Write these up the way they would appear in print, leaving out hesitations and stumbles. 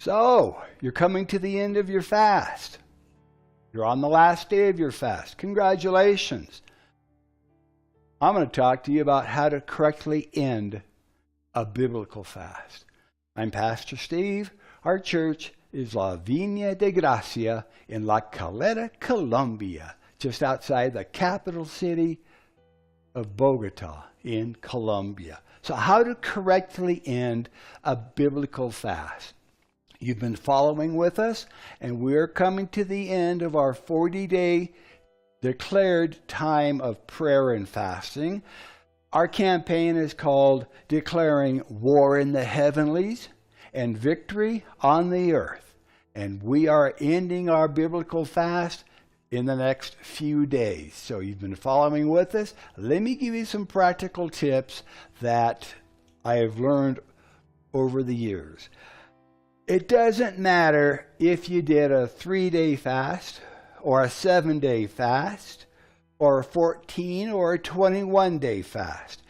So, you're coming to the end of your fast. You're on the last day of your fast. Congratulations. I'm going to talk to you about how to correctly end a biblical fast. I'm Pastor Steve. Our church is La Viña de Gracia in La Calera, Colombia, just outside the capital city of Bogotá in Colombia. So how to correctly end a biblical fast. You've been following with us, and we're coming to the end of our 40-day declared time of prayer and fasting. Our campaign is called Declaring War in the Heavenlies and Victory on the Earth. And we are ending our biblical fast in the next few days. So you've been following with us. Let me give you some practical tips that I have learned over the years. It doesn't matter if you did a 3-day fast or a 7-day fast or a 14 or a 21-day fast,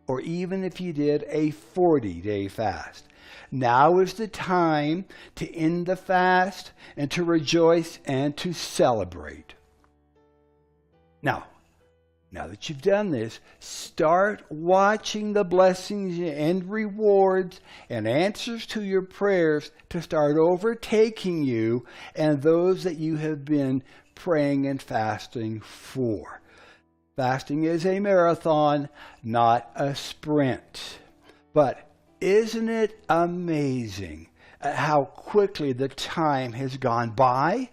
or even if you did a 40-day fast. Now is the time to end the fast and to rejoice and to celebrate. Now that you've done this, start watching the blessings and rewards and answers to your prayers to start overtaking you and those that you have been praying and fasting for. Fasting is a marathon, not a sprint. But isn't it amazing how quickly the time has gone by?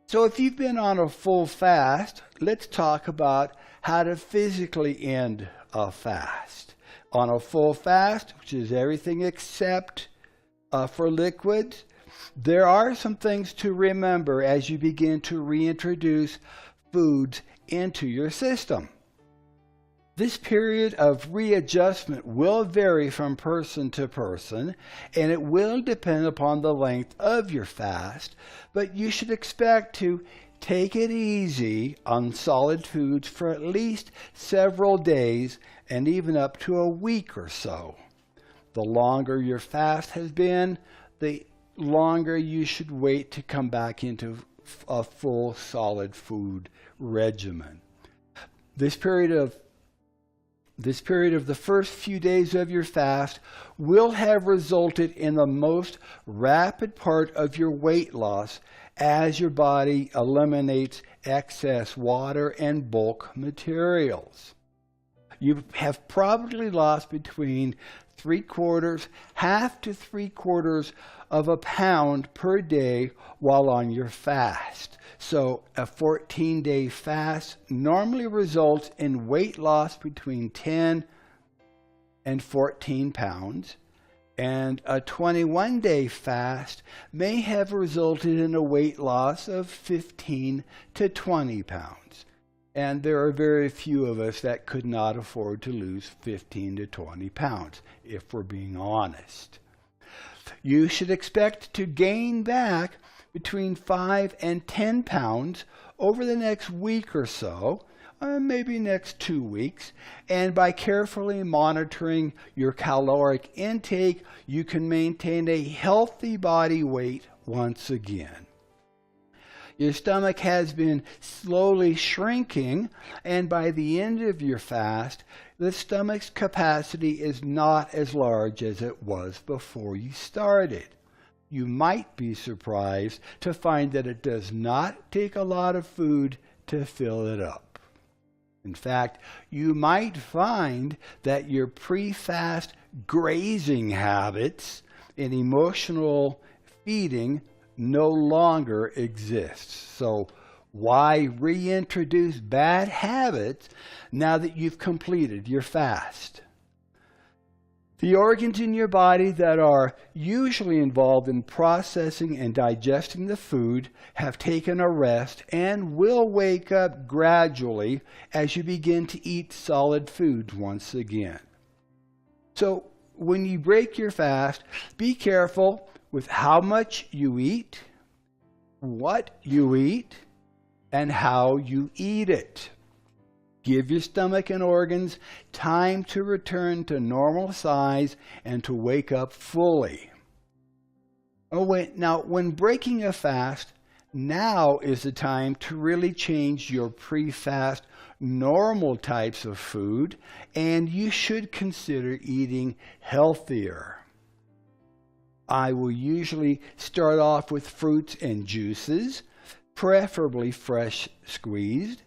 So if you've been on a full fast, let's talk about how to physically end a fast. On a full fast, which is everything except for liquids, there are some things to remember as you begin to reintroduce foods into your system. This period of readjustment will vary from person to person, and it will depend upon the length of your fast, but you should expect to take it easy on solid foods for at least several days and even up to a week or so. The longer your fast has been, the longer you should wait to come back into a full solid food regimen. This period of the first few days of your fast will have resulted in the most rapid part of your weight loss as your body eliminates excess water and bulk materials. You have probably lost between 1/4 to 3/4 of a pound per day while on your fast. So a 14-day fast normally results in weight loss between 10 and 14 pounds, and a 21-day fast may have resulted in a weight loss of 15 to 20 pounds. And there are very few of us that could not afford to lose 15 to 20 pounds, if we're being honest. You should expect to gain back between 5 and 10 pounds over the next week or so, maybe next 2 weeks, and by carefully monitoring your caloric intake, you can maintain a healthy body weight once again. Your stomach has been slowly shrinking, and by the end of your fast, the stomach's capacity is not as large as it was before you started. You might be surprised to find that it does not take a lot of food to fill it up. In fact, you might find that your pre-fast grazing habits and emotional feeding no longer exists. So why reintroduce bad habits now that you've completed your fast? The organs in your body that are usually involved in processing and digesting the food have taken a rest and will wake up gradually as you begin to eat solid foods once again. So when you break your fast, be careful with how much you eat, what you eat, and how you eat it. Give your stomach and organs time to return to normal size and to wake up fully. Now, when breaking a fast, now is the time to really change your pre-fast normal types of food, and you should consider eating healthier. I will usually start off with fruits and juices, preferably fresh squeezed.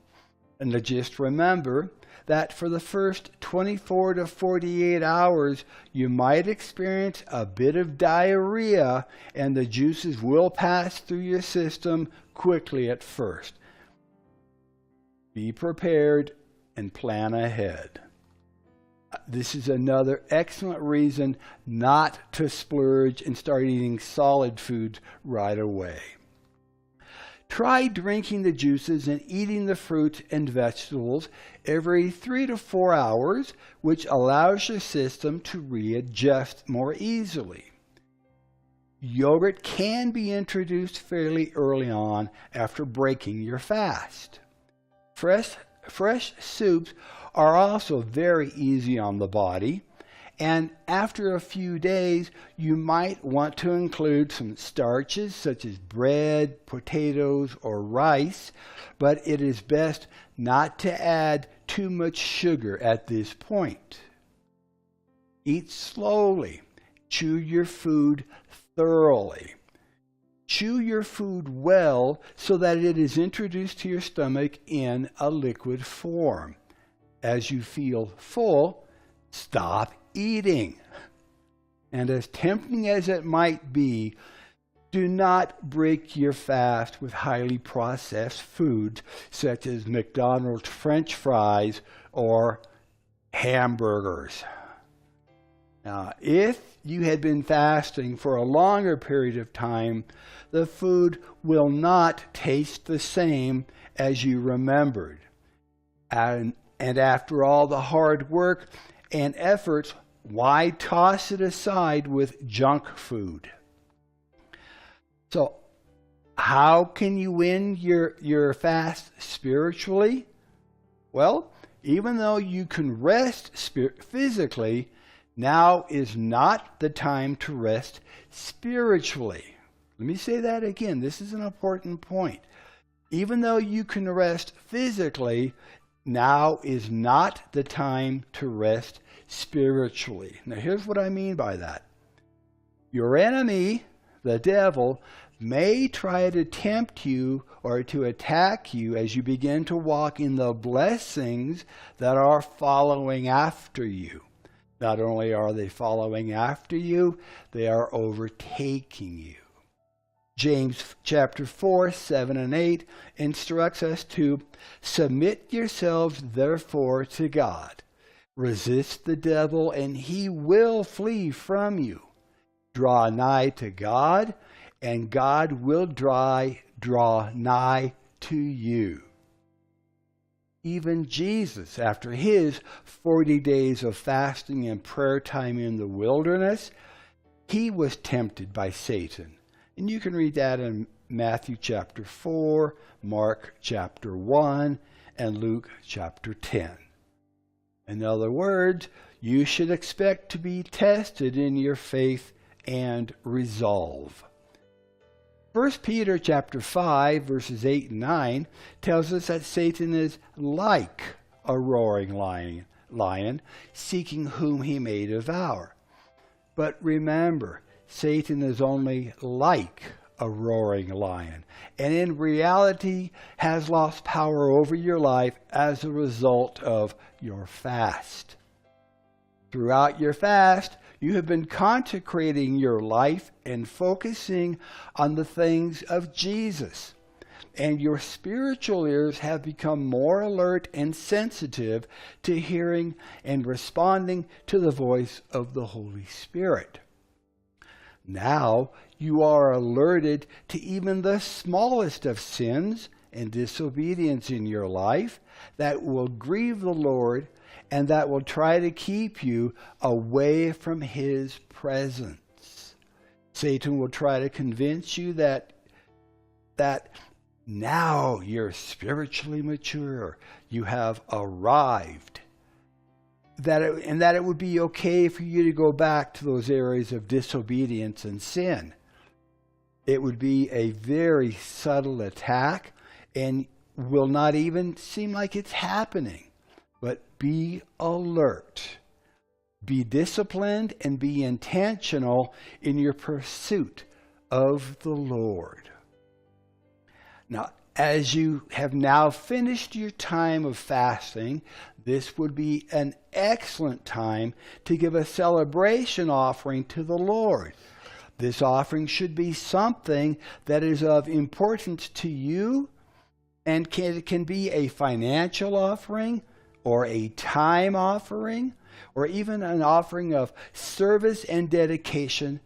And just remember that for the first 24 to 48 hours, you might experience a bit of diarrhea, and the juices will pass through your system quickly at first. Be prepared and plan ahead. This is another excellent reason not to splurge and start eating solid foods right away. Try drinking the juices and eating the fruits and vegetables every 3 to 4 hours, which allows your system to readjust more easily. Yogurt can be introduced fairly early on after breaking your fast. Fresh soups are also very easy on the body, and after a few days, you might want to include some starches such as bread, potatoes, or rice, but it is best not to add too much sugar at this point. Eat slowly. Chew your food thoroughly. Chew your food well so that it is introduced to your stomach in a liquid form. As you feel full, stop eating. And as tempting as it might be, do not break your fast with highly processed foods such as McDonald's French fries or hamburgers. Now, if you had been fasting for a longer period of time, the food will not taste the same as you remembered. And after all the hard work and efforts, why toss it aside with junk food? So, how can you win your fast spiritually? Well, even though you can rest physically, now is not the time to rest spiritually. Let me say that again. This is an important point. Even though you can rest physically, now is not the time to rest spiritually. Now, here's what I mean by that. Your enemy, the devil, may try to tempt you or to attack you as you begin to walk in the blessings that are following after you. Not only are they following after you, they are overtaking you. James chapter 4, 7 and 8 instructs us to submit yourselves therefore to God. Resist the devil and he will flee from you. Draw nigh to God and God will draw nigh to you. Even Jesus, after his 40 days of fasting and prayer time in the wilderness, he was tempted by Satan. And you can read that in Matthew chapter 4, Mark chapter 1, and Luke chapter 10. In other words, you should expect to be tested in your faith and resolve. 1 Peter chapter 5, verses 8 and 9 tells us that Satan is like a roaring lion, seeking whom he may devour. But remember, Satan is only like a roaring lion, and in reality has lost power over your life as a result of your fast. Throughout your fast, you have been consecrating your life and focusing on the things of Jesus. And your spiritual ears have become more alert and sensitive to hearing and responding to the voice of the Holy Spirit. Now you are alerted to even the smallest of sins and disobedience in your life that will grieve the Lord and that will try to keep you away from his presence. Satan will try to convince you that Now you're spiritually mature. You have arrived. That it would be okay for you to go back to those areas of disobedience and sin. It would be a very subtle attack and will not even seem like it's happening. But be alert. Be disciplined and be intentional in your pursuit of the Lord. Now, as you have now finished your time of fasting, this would be an excellent time to give a celebration offering to the Lord. This offering should be something that is of importance to you, and it can be a financial offering or a time offering or even an offering of service and dedication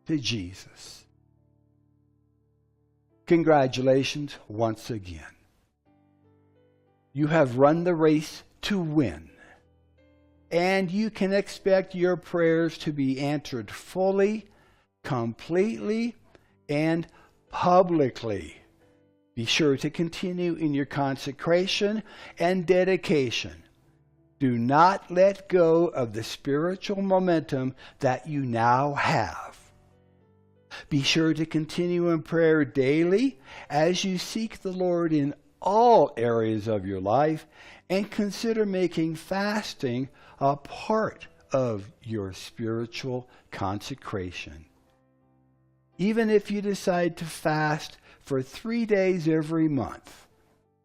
to Jesus. Congratulations once again. You have run the race to win, and you can expect your prayers to be answered fully, completely, and publicly. Be sure to continue in your consecration and dedication. Do not let go of the spiritual momentum that you now have. Be sure to continue in prayer daily as you seek the Lord in all areas of your life, and consider making fasting a part of your spiritual consecration. Even if you decide to fast for 3 days every month,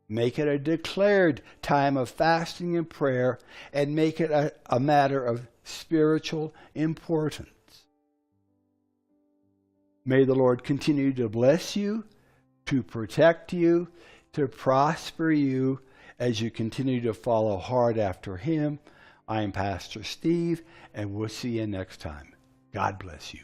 make it a declared time of fasting and prayer, and make it a matter of spiritual importance. May the Lord continue to bless you, to protect you, to prosper you as you continue to follow hard after Him. I am Pastor Steve, and we'll see you next time. God bless you.